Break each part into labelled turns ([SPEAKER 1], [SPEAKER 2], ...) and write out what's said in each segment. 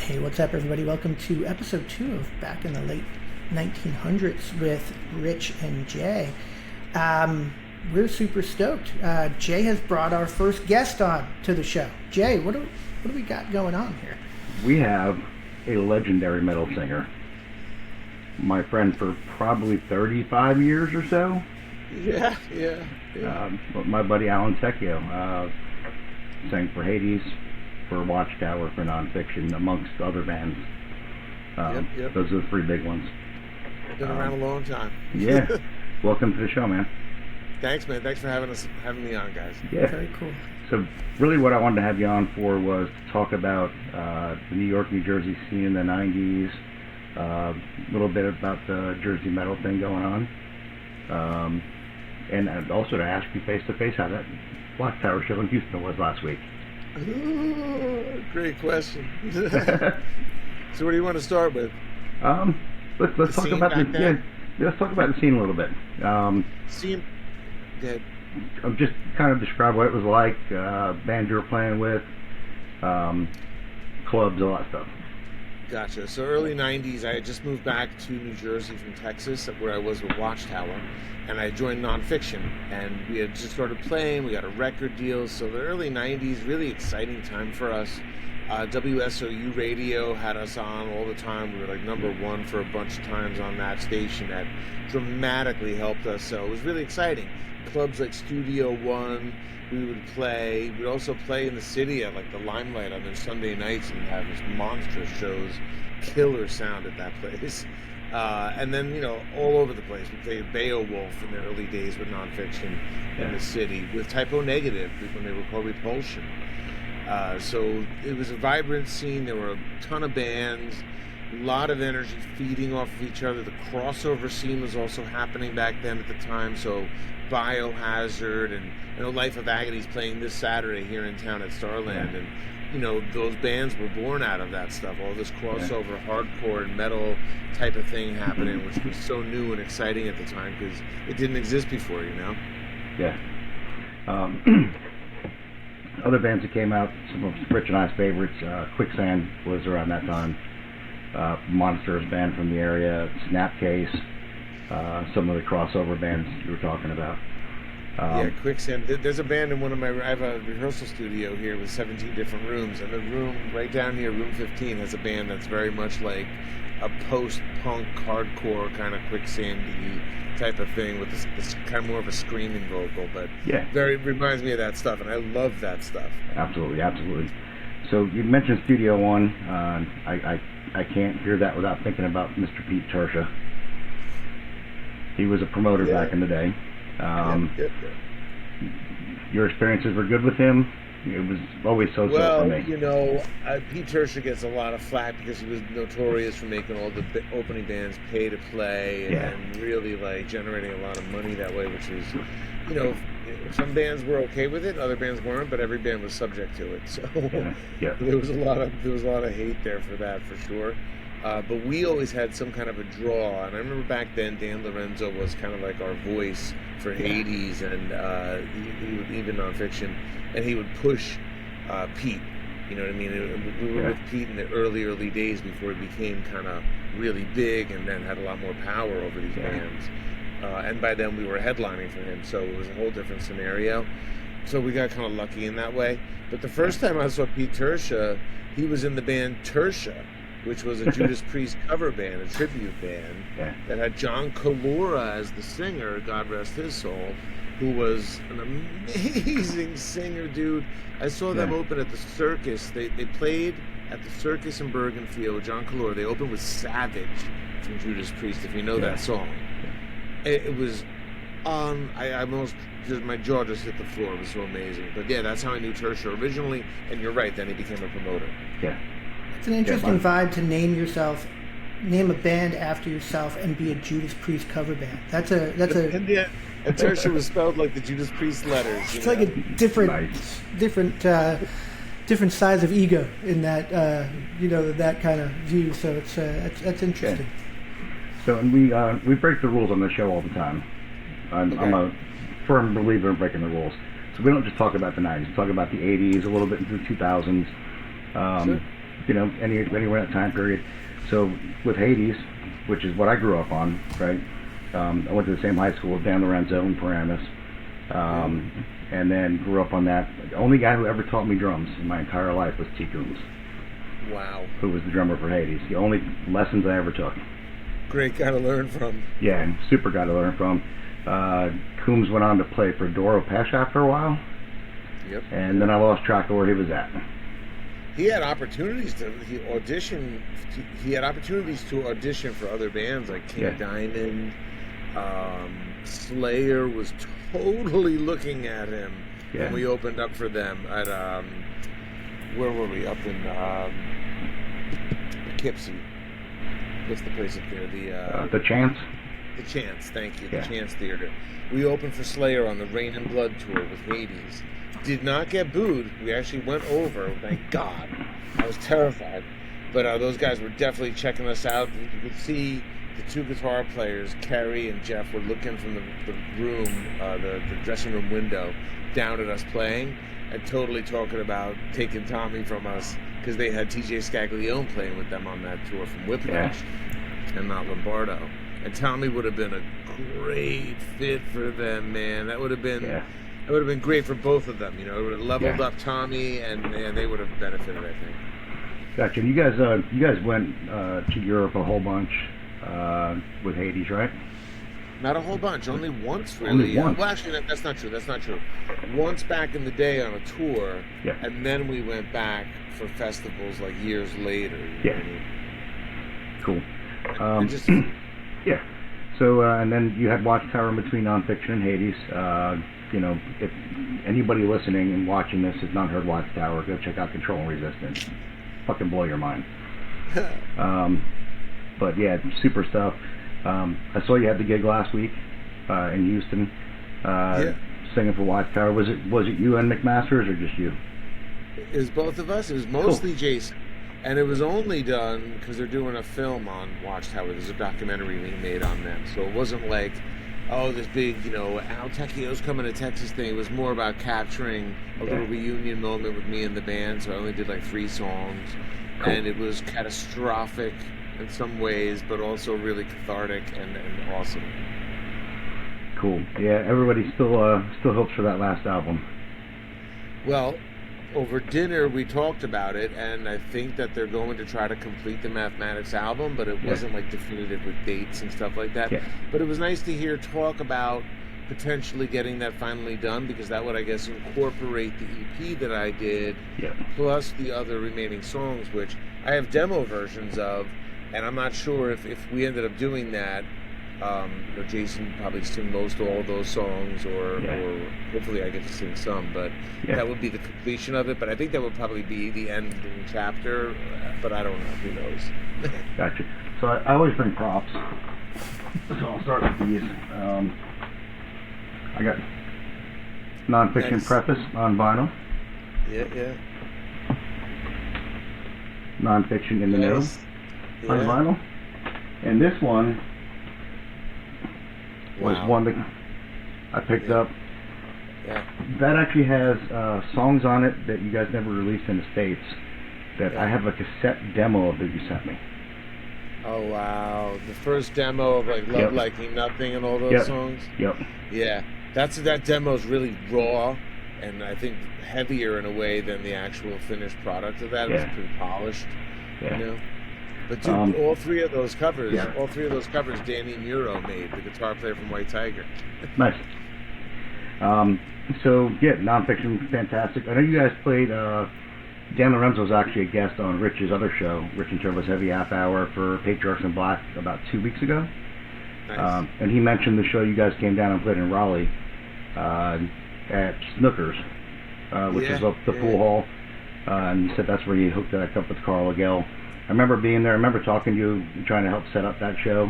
[SPEAKER 1] Hey, what's up, everybody? Welcome to episode 2 of Back in the Late 1900s with Rich and Jay. We're super stoked. Jay has brought our first guest on to the show. Jay, what do we got going on here?
[SPEAKER 2] We have a legendary metal singer. My friend for probably 35 years or so.
[SPEAKER 3] Yeah.
[SPEAKER 2] My buddy Alan Tecchio sang for Hades, for Watchtower, for Nonfiction, amongst other bands.
[SPEAKER 3] Yep.
[SPEAKER 2] Those are the three big ones.
[SPEAKER 3] Been around a long time.
[SPEAKER 2] Yeah. Welcome to the show, man.
[SPEAKER 3] Thanks, man. Thanks for having me on, guys.
[SPEAKER 2] Yeah.
[SPEAKER 1] Very cool.
[SPEAKER 2] So really what I wanted to have you on for was to talk about the New York, New Jersey scene in the 90s, a little bit about the Jersey metal thing going on, and also to ask you face-to-face how that Watchtower show in Houston was last week.
[SPEAKER 3] Ooh, great question. So what do you want to start with?
[SPEAKER 2] Let's talk about let's talk about the scene a little bit.
[SPEAKER 3] Scene. Good.
[SPEAKER 2] Just kind of describe what it was like, bands you were playing with, clubs, all that stuff.
[SPEAKER 3] Gotcha. So early 90s, I had just moved back to New Jersey from Texas, where I was with Watchtower, and I joined Nonfiction, and we had just started playing. We got a record deal. So the early 90s, really exciting time for us. WSOU radio had us on all the time. We were like number one for a bunch of times on that station. That dramatically helped us. So it was really exciting. Clubs like Studio One, we would play. We'd also play in the city at like the Limelight on their Sunday nights and have this monstrous shows, killer sound at that place. And then, all over the place. We played Beowulf in the early days with Nonfiction in the city, with Typo Negative when they were called Repulsion. So it was a vibrant scene. There were a ton of bands, a lot of energy feeding off of each other. The crossover scene was also happening back then at the time. So Biohazard and Life of Agony's playing this Saturday here in town at Starland. And, those bands were born out of that stuff. All this crossover hardcore and metal type of thing happening, which was so new and exciting at the time because it didn't exist before,
[SPEAKER 2] Yeah. Other bands that came out, some of Rich and I's favorites, Quicksand was around that time. Monsters band from the area, Snapcase, some of the crossover bands you were talking about.
[SPEAKER 3] Quicksand. There's a band in I have a rehearsal studio here with 17 different rooms, and the room right down here, room 15, has a band that's very much like a post-punk, hardcore kind of Quicksand-y type of thing with this kind of more of a screaming vocal, but very reminds me of that stuff, and I love that stuff.
[SPEAKER 2] Absolutely. So you mentioned Studio One. I can't hear that without thinking about Mr. Pete Tersha. He was a promoter back in the day. Your experiences were good with him? It was always so-so for me.
[SPEAKER 3] Pete Tersha gets a lot of flack because he was notorious for making all the opening bands pay to play and really generating a lot of money that way, which is, some bands were okay with it, other bands weren't, but every band was subject to it. So there was a lot of hate there for that, for sure. But we always had some kind of a draw, and I remember back then Dan Lorenzo was kind of like our voice for Hades and he would even Nonfiction, and he would push Pete. You know what I mean? We were with Pete in the early days before he became kind of really big and then had a lot more power over these bands. And by then we were headlining for him, so it was a whole different scenario. So we got kind of lucky in that way. But the first time I saw Pete Tersha, he was in the band Tersha, which was a Judas Priest cover band, a tribute band, that had John Colora as the singer, God rest his soul, who was an amazing singer, dude. I saw them open at the Circus. They played at the Circus in Bergenfield, John Colora. They opened with Savage from Judas Priest, if you know that song. It was I almost, my jaw just hit the floor. It was so amazing. But that's how I knew Tersha originally, and you're right, then he became a promoter.
[SPEAKER 1] It's an interesting vibe to name a band after yourself and be a Judas Priest cover band. That's a
[SPEAKER 3] and Tersha was spelled like the Judas Priest letters.
[SPEAKER 1] It's like a different size of ego in that that kind of view. So that's interesting.
[SPEAKER 2] So and we break the rules on this show all the time. I'm a firm believer in breaking the rules. So we don't just talk about the 90s. We talk about the 80s, a little bit into the 2000s. anywhere in that time period. So with Hades, which is what I grew up on, right? I went to the same high school with Dan Lorenzo in Paramus, and then grew up on that. The only guy who ever taught me drums in my entire life was T. Coombs.
[SPEAKER 3] Wow.
[SPEAKER 2] Who was the drummer for Hades. The only lessons I ever took.
[SPEAKER 3] Great guy to learn from.
[SPEAKER 2] Yeah, super guy to learn from. Coombs went on to play for Doro Pesh after a while.
[SPEAKER 3] Yep.
[SPEAKER 2] And then I lost track of where he was at.
[SPEAKER 3] He had opportunities to audition. He had opportunities to audition for other bands like King Diamond. Slayer was totally looking at him when we opened up for them at where were we? Up in Poughkeepsie. What's the place up there?
[SPEAKER 2] The Chance.
[SPEAKER 3] The Chance, thank you. The Chance Theater. We opened for Slayer on the Rain and Blood tour with Hades. Did not get booed. We actually went over. Thank God. I was terrified, but those guys were definitely checking us out. You could see the two guitar players, Kerry and Jeff, were looking from the room, the dressing room window, down at us playing, and totally talking about taking Tommy from us because they had TJ Scaglione playing with them on that tour from Whiplash and not Lombardo. And Tommy would have been a great fit for them, man. That would have been it would have been great for both of them. It would have leveled up Tommy, and they would have benefited, I think.
[SPEAKER 2] Gotcha. And you guys went to Europe a whole bunch with Hades, right?
[SPEAKER 3] Not a whole bunch, only once, really.
[SPEAKER 2] Only once.
[SPEAKER 3] Well, actually, that's not true. Once back in the day on a tour, and then we went back for festivals like years later. You know what I mean?
[SPEAKER 2] Cool.
[SPEAKER 3] And just
[SPEAKER 2] yeah. So, and then you had Watchtower in between Nonfiction and Hades. If anybody listening and watching this has not heard Watchtower, go check out Control and Resistance. Fucking blow your mind. But yeah, super stuff. I saw you had the gig last week in Houston, singing for Watchtower. Was it you and McMasters or just you?
[SPEAKER 3] It was both of us. It was mostly Jason. And it was only done because they're doing a film on Watchtower. There's a documentary being made on them. So it wasn't like, this big, Al Tecchio's coming to Texas thing. It was more about capturing a little reunion moment with me and the band. So I only did like 3 songs. Cool. And it was catastrophic in some ways, but also really cathartic and awesome.
[SPEAKER 2] Cool. Yeah, everybody still hopes for that last album.
[SPEAKER 3] Well, over dinner we talked about it, and I think that they're going to try to complete the Mathematics album, but it wasn't like definitive with dates and stuff like that. But it was nice to hear talk about potentially getting that finally done, because that would, I guess, incorporate the EP that I did plus the other remaining songs, which I have demo versions of, and I'm not sure if we ended up doing that. Jason probably sing most all of those songs, or hopefully I get to sing some, but that would be the completion of it. But I think that would probably be the ending chapter, but I don't know. Who knows?
[SPEAKER 2] Gotcha. So I always bring props. So I'll start with these. I got Nonfiction preface on vinyl.
[SPEAKER 3] Yeah.
[SPEAKER 2] Nonfiction in the Know on vinyl. And this one was one that I picked up.
[SPEAKER 3] Yeah.
[SPEAKER 2] That actually has songs on it that you guys never released in the States that I have a cassette demo of that you sent me.
[SPEAKER 3] Oh, wow. The first demo of like Love Liking Nothing and all those songs?
[SPEAKER 2] Yep.
[SPEAKER 3] Yeah. That demo is really raw and I think heavier in a way than the actual finished product of that. It's pretty polished, But dude, all three of those covers, Danny Muro made, the guitar player from White Tiger.
[SPEAKER 2] Nice. Nonfiction, fantastic. I know you guys played, Dan Lorenzo was actually a guest on Rich's other show, Rich and Turbo's Heavy Half Hour for Patriarchs in Black about 2 weeks ago.
[SPEAKER 3] Nice.
[SPEAKER 2] And he mentioned the show you guys came down and played in Raleigh at Snookers, which is up the pool hall. And he said that's where he hooked that up with Carl Legel. I remember being there. I remember talking to you and trying to help set up that show.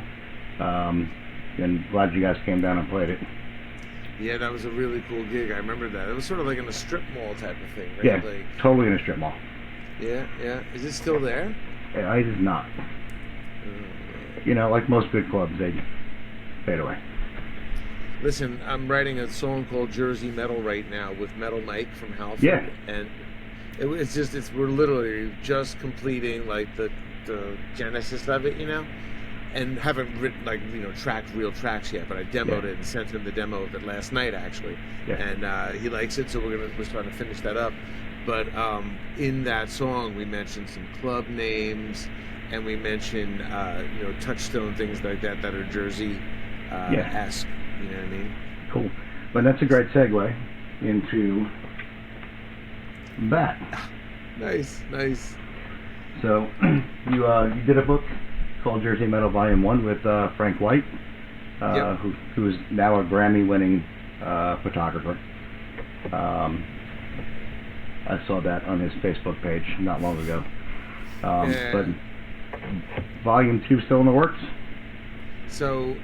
[SPEAKER 2] And glad you guys came down and played it. Yeah,
[SPEAKER 3] that was a really cool gig. I remember that. It was sort of like in a strip mall type of thing, right?
[SPEAKER 2] Yeah, totally in a strip mall.
[SPEAKER 3] Yeah. Is it still there?
[SPEAKER 2] Yeah, it is not. Like most good clubs, they fade away.
[SPEAKER 3] Listen, I'm writing a song called Jersey Metal right now with Metal Mike from Halford.
[SPEAKER 2] Yeah.
[SPEAKER 3] And we're literally just completing like the genesis of it, and haven't written tracked real tracks yet. But I demoed it and sent him the demo of it last night actually, and he likes it. So we're starting to finish that up. But in that song, we mentioned some club names, and we mentioned touchstone things like that are Jersey esque. You know what I mean?
[SPEAKER 2] Cool. But that's a great segue into that.
[SPEAKER 3] Nice.
[SPEAKER 2] So you did a book called Jersey Metal Volume 1 with Frank White, who is now a Grammy-winning photographer. I saw that on his Facebook page not long ago. But Volume 2 still in the works?
[SPEAKER 3] So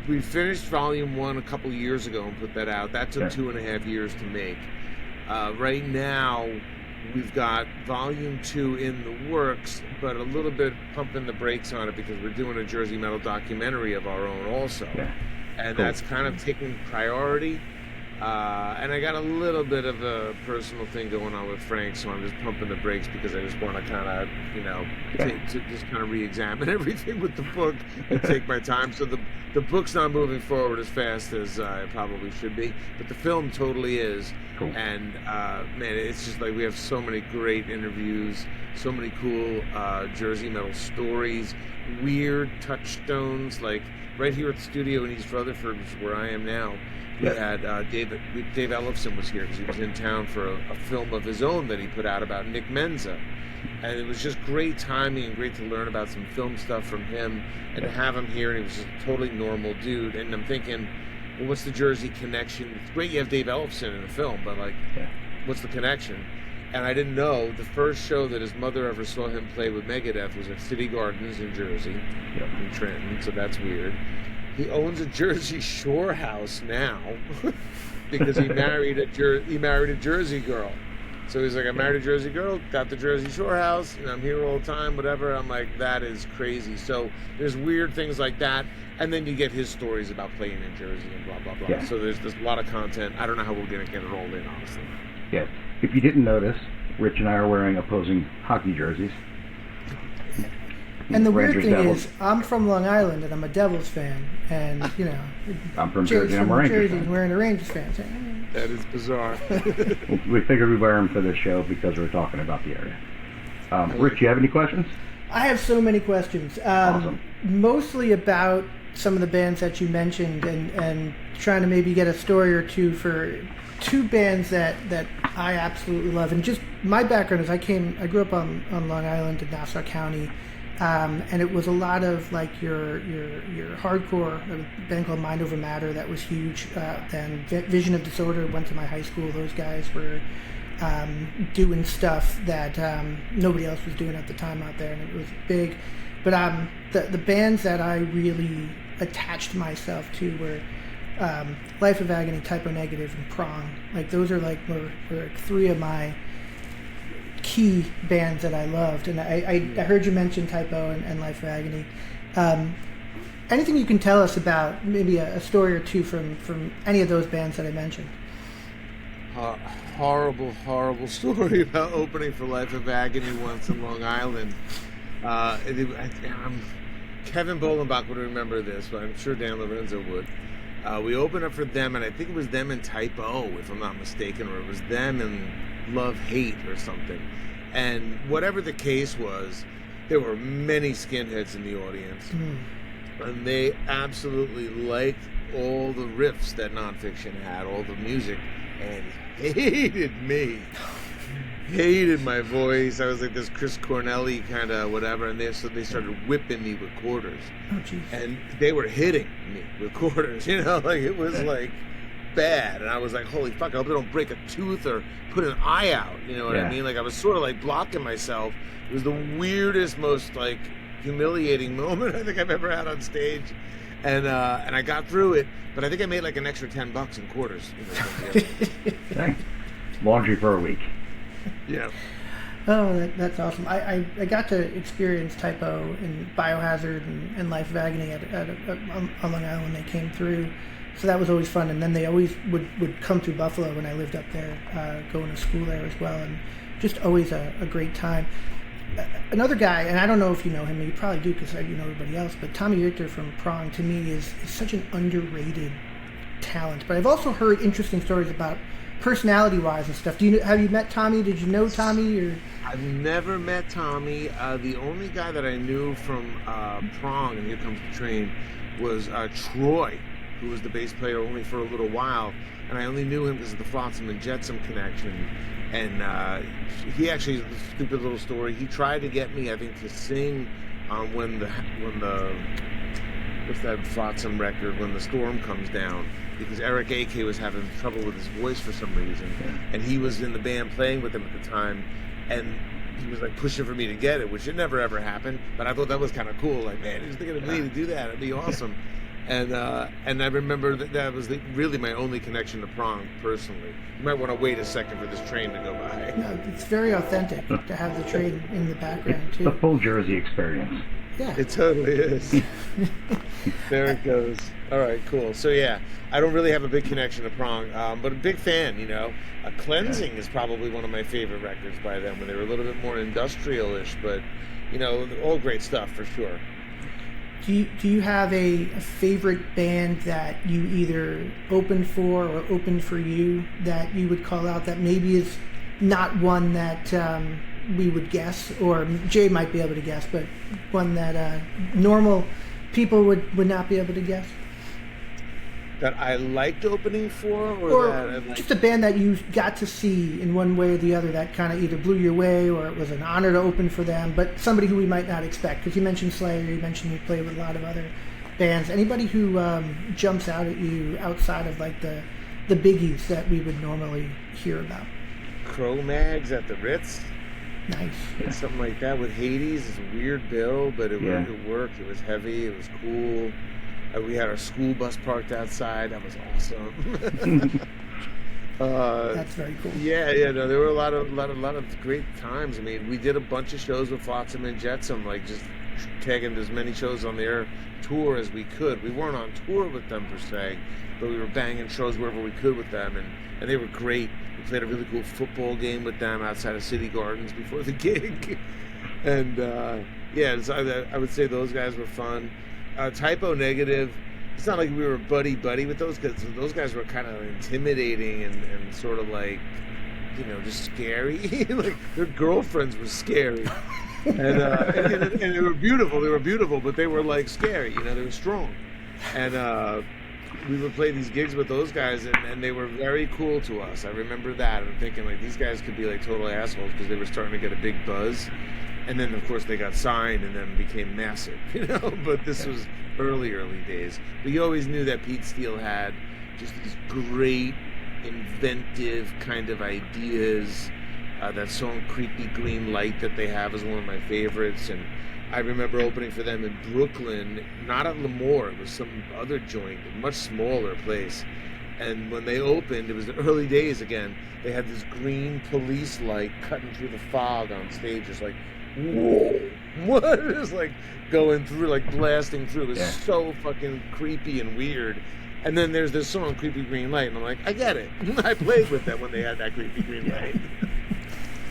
[SPEAKER 3] we finished Volume 1 a couple years ago and put that out. That took 2.5 years to make. Right now, we've got Volume 2 in the works, but a little bit pumping the brakes on it because we're doing a Jersey Metal documentary of our own also. Yeah. And that's kind of taking priority. And I got a little bit of a personal thing going on with Frank, so I'm just pumping the brakes because I just want to kind of, just kind of re-examine everything with the book and take my time. So the book's not moving forward as fast as it probably should be, but the film totally is. Cool. And man, it's just like we have so many great interviews, so many cool Jersey Metal stories, weird touchstones, like right here at the studio in East Rutherford, which is where I am now. We had Dave Ellefson was here because he was in town for a film of his own that he put out about Nick Menza. And it was just great timing and great to learn about some film stuff from him and to have him here. And he was just a totally normal dude. And I'm thinking, well, what's the Jersey connection? It's great you have Dave Ellefson in the film, but what's the connection? And I didn't know the first show that his mother ever saw him play with Megadeth was at City Gardens in Jersey, in Trenton. So that's weird. He owns a Jersey Shore house now because he married a Jersey girl. So he's like, I married a Jersey girl, got the Jersey Shore house, and I'm here all the time, whatever. I'm like, that is crazy. So there's weird things like that. And then you get his stories about playing in Jersey and blah, blah, blah. Yeah. So there's a lot of content. I don't know how we're going to get it all in, honestly.
[SPEAKER 2] Yeah. If you didn't notice, Rich and I are wearing opposing hockey jerseys.
[SPEAKER 1] And the weird thing is, I'm from Long Island and I'm a Devils fan, and
[SPEAKER 2] I'm from Jersey and I'm a Rangers fan.
[SPEAKER 1] Wearing a Rangers fan.
[SPEAKER 3] That is bizarre.
[SPEAKER 2] We figured we'd wear them for this show because we're talking about the area. Rich, you have any questions?
[SPEAKER 1] I have so many questions.
[SPEAKER 2] Awesome.
[SPEAKER 1] Mostly about some of the bands that you mentioned, and trying to maybe get a story or two for two bands that I absolutely love. And just my background is I grew up on Long Island in Nassau County. And it was a lot of like your hardcore, a band called Mind Over Matter that was huge. Then Vision of Disorder went to my high school. Those guys were doing stuff that nobody else was doing at the time out there, and it was big. But the bands that I really attached myself to were Life of Agony, Typo Negative, and Prong. Like those are were three of my key bands that I loved, and I heard you mention Typo and Life of Agony. Anything you can tell us about maybe a story or two from any of those bands that I mentioned?
[SPEAKER 3] Horrible story about opening for Life of Agony once in Long Island. Kevin Bolenbach would remember this, but I'm sure Dan Lorenzo would. We opened up for them, and I think it was them and Typo, if I'm not mistaken, or it was them and Love Hate or something. And whatever the case was, there were many skinheads in the audience, and they absolutely liked all the riffs that Nonfiction had, all the music, and hated me. Hated my voice. I was like this Chris Cornell-y kind of whatever, and they started whipping me with quarters.
[SPEAKER 1] Oh, geez.
[SPEAKER 3] And they were hitting me with quarters, like it was like bad. And I was like, holy fuck, I hope I don't break a tooth or put an eye out, you know what I mean? Like I was sort of like blocking myself. It was the weirdest, most like humiliating moment I think I've ever had on stage. And I got through it, but I think I made like an extra $10 in quarters.
[SPEAKER 2] Thanks. Laundry for a week.
[SPEAKER 3] Yeah.
[SPEAKER 1] Oh, that's awesome. I got to experience Typo and Biohazard and Life of Agony on Long Island when they came through. So that was always fun. And then they always would come through Buffalo when I lived up there, going to school there as well. And just always a great time. Another guy, and I don't know if you know him, you probably do because you know everybody else, but Tommy Richter from Prong, to me, is such an underrated talent. But I've also heard interesting stories about personality-wise and stuff. Have you met Tommy? Did you know Tommy? Or
[SPEAKER 3] I've never met Tommy. The only guy that I knew from Prong, and Here Comes the Train, was Troy, who was the bass player only for a little while, and I only knew him because of the Flotsam and Jetsam connection. And he actually, a stupid little story, he tried to get me, I think, to sing when the what's that Flotsam record, When the Storm Comes Down, because Eric A.K. was having trouble with his voice for some reason, and he was in the band playing with him at the time, and he was like pushing for me to get it, which it never ever happened, but I thought that was kind of cool. Like, man, he's thinking of me to do that, it'd be awesome. And I remember that was really my only connection to Prong personally. You might want to wait a second for this train to go by.
[SPEAKER 1] No, it's very authentic to have the train in the background too.
[SPEAKER 2] The full Jersey experience.
[SPEAKER 1] Yeah,
[SPEAKER 3] it totally is. There it goes. All right, cool. So yeah, I don't really have a big connection to Prong, but a big fan. Cleansing is probably one of my favorite records by them, when they were a little bit more industrial-ish, but all great stuff for sure.
[SPEAKER 1] Do you have a favorite band that you either opened for or opened for you that you would call out that maybe is not one that we would guess, or Jay might be able to guess, but one that normal people would not be able to guess?
[SPEAKER 3] That I liked opening for,
[SPEAKER 1] or just a band that you got to see in one way or the other that kind of either blew your way or it was an honor to open for them, but somebody who we might not expect? Because you mentioned Slayer, you mentioned you played with a lot of other bands. Anybody who jumps out at you outside of like the biggies that we would normally hear about?
[SPEAKER 3] Cro-Mags at the Ritz.
[SPEAKER 1] Nice.
[SPEAKER 3] Something like that with Hades. It's a weird bill, but it worked. It was heavy. It was cool. We had our school bus parked outside. That was awesome.
[SPEAKER 1] That's very cool.
[SPEAKER 3] Yeah. No, there were a lot of great times. I mean, we did a bunch of shows with Flotsam and Jetsam, like just tagging as many shows on their tour as we could. We weren't on tour with them per se, but we were banging shows wherever we could with them, and they were great. We played a really cool football game with them outside of City Gardens before the gig, and I would say those guys were fun. Typo Negative, it's not like we were buddy with those, because those guys were kind of intimidating and sort of like, just scary. Like their girlfriends were scary, and they were beautiful, but they were like scary. They were strong, and we would play these gigs with those guys, and they were very cool to us. I remember that, and I'm thinking like these guys could be like total assholes because they were starting to get a big buzz. And then, of course, they got signed and then became massive, But this was early days. But you always knew that Pete Steele had just these great, inventive kind of ideas. That song "Creepy Green Light" that they have is one of my favorites. And I remember opening for them in Brooklyn, not at Lemoore. It was some other joint, a much smaller place. And when they opened, it was the early days again. They had this green police light cutting through the fog on stage, just like, whoa, what is like going through, like blasting through. It was so fucking creepy and weird. And then there's this song, Creepy Green Light, and I'm like, I get it. I played with them when they had that Creepy Green Light.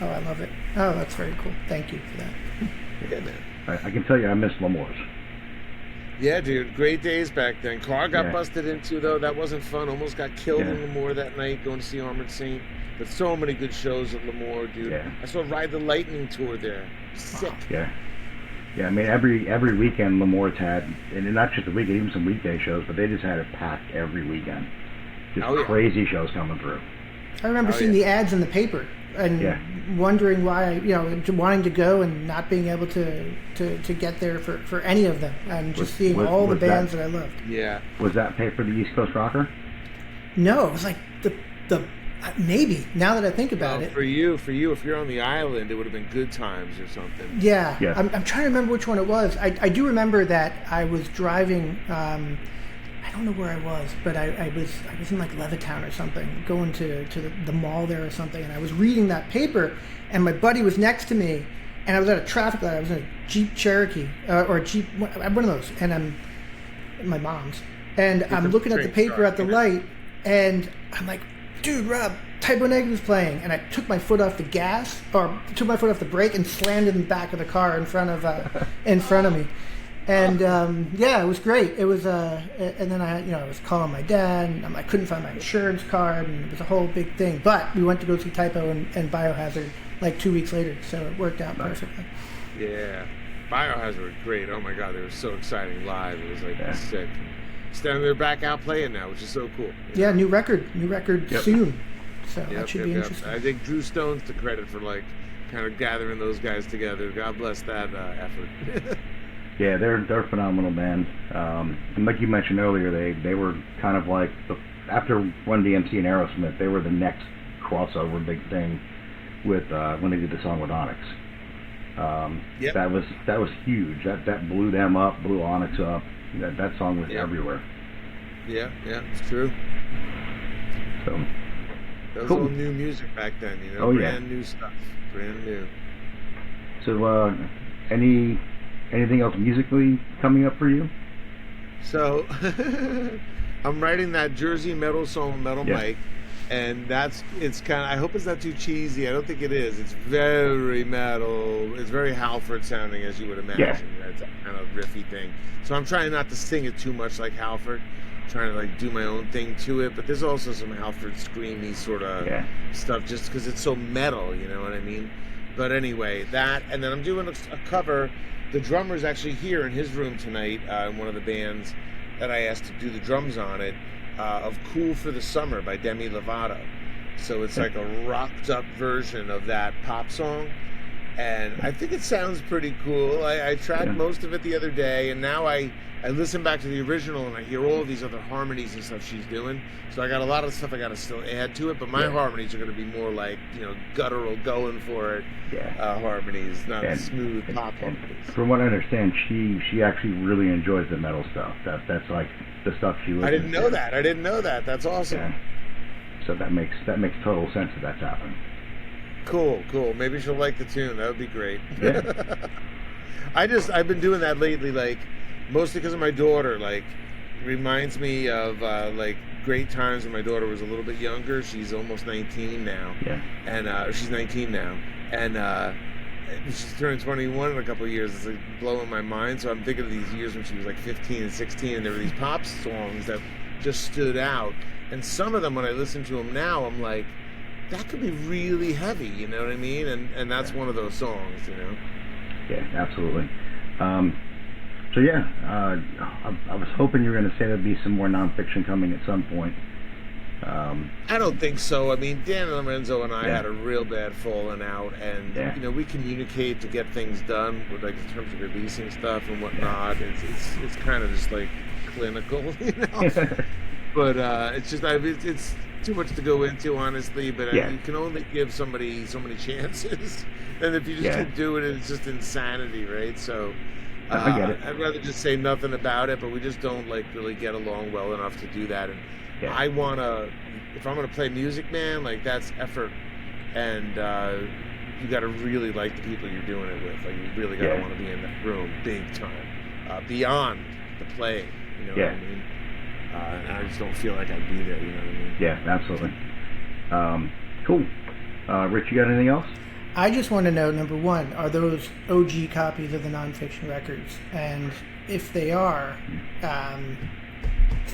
[SPEAKER 1] Oh, I love it. Oh, that's very cool. Thank you for that.
[SPEAKER 3] Yeah, man.
[SPEAKER 2] I can tell you I miss Lemoore's.
[SPEAKER 3] Yeah, dude. Great days back then. Car got busted into, though. That wasn't fun. Almost got killed in Lemoore that night going to see Armored Saint. But so many good shows at Lemoore, dude. Yeah. I saw Ride the Lightning tour there. Sick.
[SPEAKER 2] Yeah. Yeah, I mean, every weekend Lemoore's had, and not just the weekend, even some weekday shows, but they just had it packed every weekend. Just crazy shows coming through.
[SPEAKER 1] I remember seeing the ads in the paper and wondering why, wanting to go and not being able to get there for any of them, and just seeing all the bands that I loved.
[SPEAKER 3] Yeah.
[SPEAKER 2] Was that paid for the East Coast Rocker?
[SPEAKER 1] No, it was like the maybe, now that I think about it.
[SPEAKER 3] For you, if you're on the island, it would have been Good Times or something.
[SPEAKER 1] Yeah. I'm trying to remember which one it was. I do remember that I was driving, I don't know where I was, but I was in like Levittown or something, going to the mall there or something, and I was reading that paper, and my buddy was next to me, and I was at a traffic light. I was in a Jeep Cherokee, or a Jeep, one of those, and my mom's. And I'm looking at the paper at the light, and I'm like, dude, Rob, Typo Negative's playing. And I took my foot off the gas, or took my foot off the brake, and slammed it in the back of the car in front of me. And it was great. It was, and then I was calling my dad, and I couldn't find my insurance card, and it was a whole big thing. But we went to go see Typo and Biohazard like 2 weeks later, so it worked out perfectly.
[SPEAKER 3] Yeah, Biohazard were great. Oh my God, they were so exciting live. It was like sick. Standing there back out playing now, which is so cool.
[SPEAKER 1] Yeah, new record soon. So that should be interesting.
[SPEAKER 3] I think Drew Stone's the credit for like kind of gathering those guys together. God bless that effort.
[SPEAKER 2] Yeah, they're a phenomenal band. And like you mentioned earlier, they were kind of like after Run DMC and Aerosmith, they were the next crossover big thing with when they did the song with Onyx. That was huge. That blew them up, blew Onyx up. That song was everywhere. Yeah, it's true. So
[SPEAKER 3] that was all new music back then, brand new stuff, brand new.
[SPEAKER 2] So anything else musically coming up for you?
[SPEAKER 3] So I'm writing that Jersey metal song, Metal Mike, and it's kind of, I hope it's not too cheesy. I don't think it is. It's very metal. It's very Halford sounding, as you would imagine.
[SPEAKER 2] Yeah.
[SPEAKER 3] It's a kind of riffy thing. So I'm trying not to sing it too much like Halford. I'm trying to like do my own thing to it, but there's also some Halford screamy sort of stuff just because it's so metal, you know what I mean? But anyway, that, and then I'm doing a cover. The drummer's actually here in his room tonight, in one of the bands that I asked to do the drums on it, of Cool for the Summer by Demi Lovato. So it's like a rocked up version of that pop song. And I think it sounds pretty cool. I tracked most of it the other day, and now I listen back to the original and I hear all of these other harmonies and stuff she's doing. So I got a lot of stuff I got to still add to it, but my harmonies are going to be more like, guttural, going for it harmonies, not smooth pop harmonies.
[SPEAKER 2] From what I understand, she actually really enjoys the metal stuff. That's like the stuff she listens to.
[SPEAKER 3] I didn't know that. That's awesome.
[SPEAKER 2] Yeah. So that makes total sense that that's happening.
[SPEAKER 3] Cool. Maybe she'll like the tune. That would be great.
[SPEAKER 2] Yeah.
[SPEAKER 3] I've been doing that lately, like mostly because of my daughter. Like, reminds me of like great times when my daughter was a little bit younger. She's almost 19 now.
[SPEAKER 2] Yeah.
[SPEAKER 3] And she's 19 now, and she's turning 21 in a couple of years. It's like blowing my mind. So I'm thinking of these years when she was like 15 and 16, and there were these pop songs that just stood out. And some of them, when I listen to them now, I'm like, that could be really heavy, you know what I mean? And that's one of those songs,
[SPEAKER 2] Yeah, absolutely. I was hoping you were going to say there'd be some more nonfiction coming at some point.
[SPEAKER 3] I don't think so. I mean, Dan Lorenzo and I had a real bad falling out, and we communicate to get things done, with, like, in terms of releasing stuff and whatnot. It's kind of just like clinical, But it's just it's too much to go into, honestly. But you can only give somebody so many chances, and if you just keep doing it, it's just insanity, right? So
[SPEAKER 2] I get it.
[SPEAKER 3] I'd rather just say nothing about it. But we just don't like really get along well enough to do that. And I wanna, if I'm gonna play music, man, like that's effort, and you got to really like the people you're doing it with. Like you really got to want to be in that room big time, beyond the playing. You know what I mean? And I just don't feel like I'd be there, you know what I mean?
[SPEAKER 2] Yeah, absolutely. Cool. Rich, you got anything else?
[SPEAKER 1] I just want to know, number one, are those OG copies of the nonfiction records? And if they are,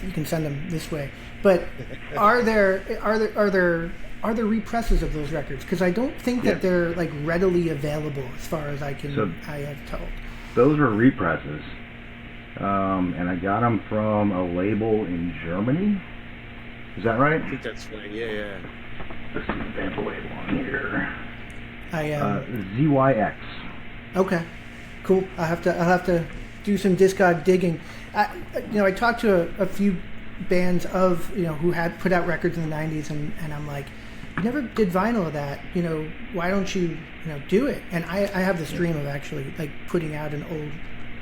[SPEAKER 1] you can send them this way. But are there represses of those records? Because I don't think that they're like readily available, as far as I have told. Those
[SPEAKER 2] were represses. And I got them from a label in Germany. Is that right?
[SPEAKER 3] I think that's right. Yeah.
[SPEAKER 2] Let's see the band label on here.
[SPEAKER 1] ZYX. Okay, cool. I'll have to do some Discog digging. I talked to a few bands of who had put out records in the '90s, and I'm like, you never did vinyl of that. Why don't you do it? And I have this dream of actually like putting out an old,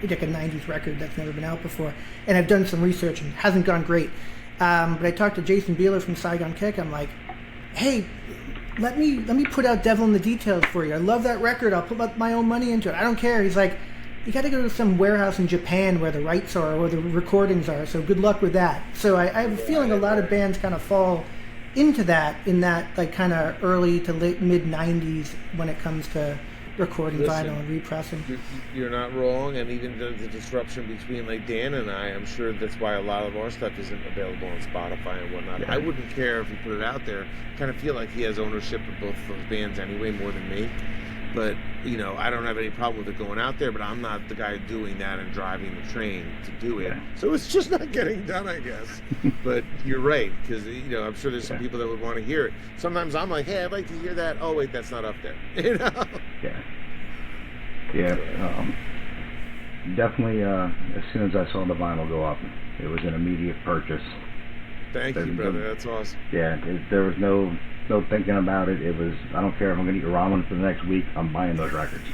[SPEAKER 1] like a 90s record that's never been out before, and I've done some research and it hasn't gone great, but I talked to Jason Beeler from Saigon Kick. I'm like, hey, let me put out Devil in the Details for you. I love that record. I'll put my own money into it. I don't care. He's like, you got to go to some warehouse in Japan where the rights are or the recordings are. So good luck with that. So I have a feeling a lot of bands kind of fall into that in that like kind of early to late mid 90s when it comes to recording vinyl and repressing.
[SPEAKER 3] You're not wrong, and even the disruption between like Dan and I'm sure that's why a lot of our stuff isn't available on Spotify and whatnot.
[SPEAKER 2] Yeah.
[SPEAKER 3] I wouldn't care if he put it out there. Kind of feel like he has ownership of both of those bands anyway, more than me. But, you know, I don't have any problem with it going out there, but I'm not the guy doing that and driving the train to do it.
[SPEAKER 2] Yeah.
[SPEAKER 3] So it's just not getting done, I guess. But you're right, because, you know, I'm sure there's some people that would want to hear it. Sometimes I'm like, hey, I'd like to hear that. Oh, wait, that's not up there. You know?
[SPEAKER 2] Yeah. Yeah. Definitely, as soon as I saw the vinyl go up, it was an immediate purchase.
[SPEAKER 3] Thank you, brother. That's awesome.
[SPEAKER 2] Yeah, there was no thinking about it. It was, I don't care if I'm going to eat ramen for the next week, I'm buying those records.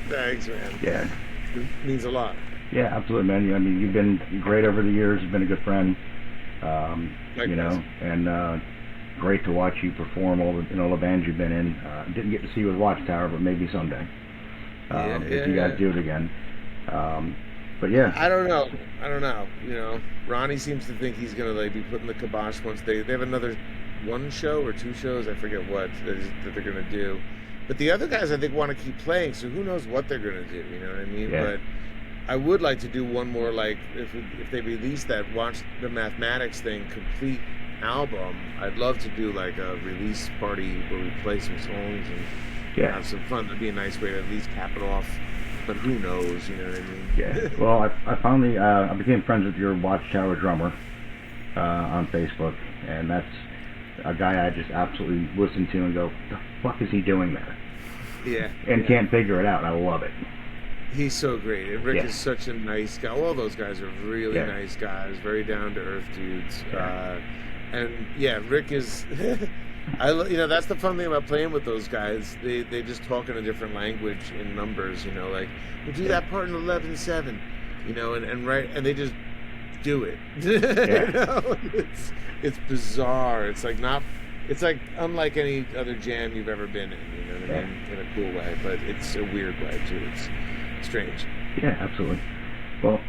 [SPEAKER 3] Thanks, man.
[SPEAKER 2] Yeah.
[SPEAKER 3] It means a lot.
[SPEAKER 2] Yeah, absolutely, man. I mean, you've been great over the years. You've been a good friend. You know, and great to watch you perform all the bands you've been in. Didn't get to see you with Watchtower, but maybe someday. If you guys do it again. But yeah.
[SPEAKER 3] I don't know. You know, Ronnie seems to think he's gonna like be putting the kibosh once they have another one show or two shows. I forget what that they're gonna do. But the other guys I think want to keep playing, so who knows what they're gonna do? You know what I mean?
[SPEAKER 2] Yeah.
[SPEAKER 3] But I would like to do one more, like if they release that Watch the Mathematics thing complete album. I'd love to do like a release party where we play some songs and have some fun. That'd be a nice way to at least cap it off. But who knows, you know what I mean?
[SPEAKER 2] Yeah. Well, I finally I became friends with your Watchtower drummer on Facebook, and that's a guy I just absolutely listen to and go, the fuck is he doing there?
[SPEAKER 3] Yeah.
[SPEAKER 2] And can't figure it out. I love it.
[SPEAKER 3] He's so great. And Rick is such a nice guy. All those guys are really nice guys, very down to earth dudes. And Rick is. You know, that's the fun thing about playing with those guys. They just talk in a different language in numbers. You know, like we do that part in 11/7. You know, and they just do it. You know? It's bizarre. It's like unlike any other jam you've ever been in. You know what I mean? In a cool way, but it's a weird way too. It's strange.
[SPEAKER 2] Yeah, absolutely. Well,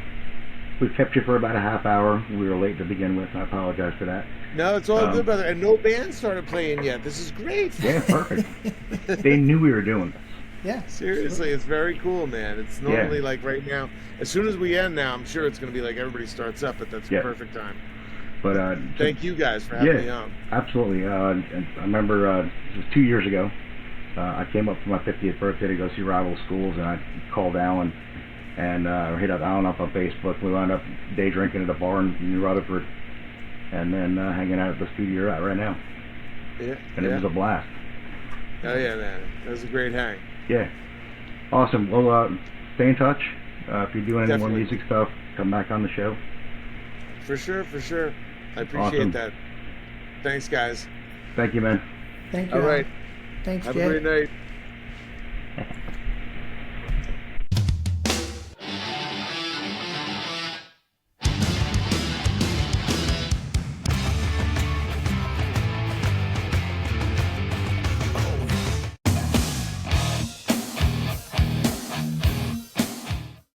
[SPEAKER 2] we've kept you for about a half hour. We were late to begin with. I apologize for that.
[SPEAKER 3] No, it's all good, brother. And no band started playing yet. This is great.
[SPEAKER 2] Yeah, perfect. They knew we were doing this.
[SPEAKER 1] Yeah.
[SPEAKER 3] Seriously, it's very cool, man. It's normally like right now. As soon as we end now, I'm sure it's going to be like everybody starts up, but that's the perfect time.
[SPEAKER 2] But
[SPEAKER 3] thank you guys for having me on.
[SPEAKER 2] Absolutely. I remember it was 2 years ago. I came up for my 50th birthday to go see Rival Schools, and I called Alan and hit up Alan up on Facebook. We wound up day drinking at a bar in New Rutherford, and then hanging out at the studio you're at right now.
[SPEAKER 3] Yeah.
[SPEAKER 2] And it was a blast.
[SPEAKER 3] Oh yeah, man. That was a great hang.
[SPEAKER 2] Yeah. Awesome. Well, stay in touch. If you're doing any more music stuff, come back on the show.
[SPEAKER 3] For sure. I appreciate that. Thanks, guys.
[SPEAKER 2] Thank you, man.
[SPEAKER 1] Thank you.
[SPEAKER 3] All right.
[SPEAKER 1] Thanks,
[SPEAKER 3] Have
[SPEAKER 1] Jay.
[SPEAKER 3] a great night.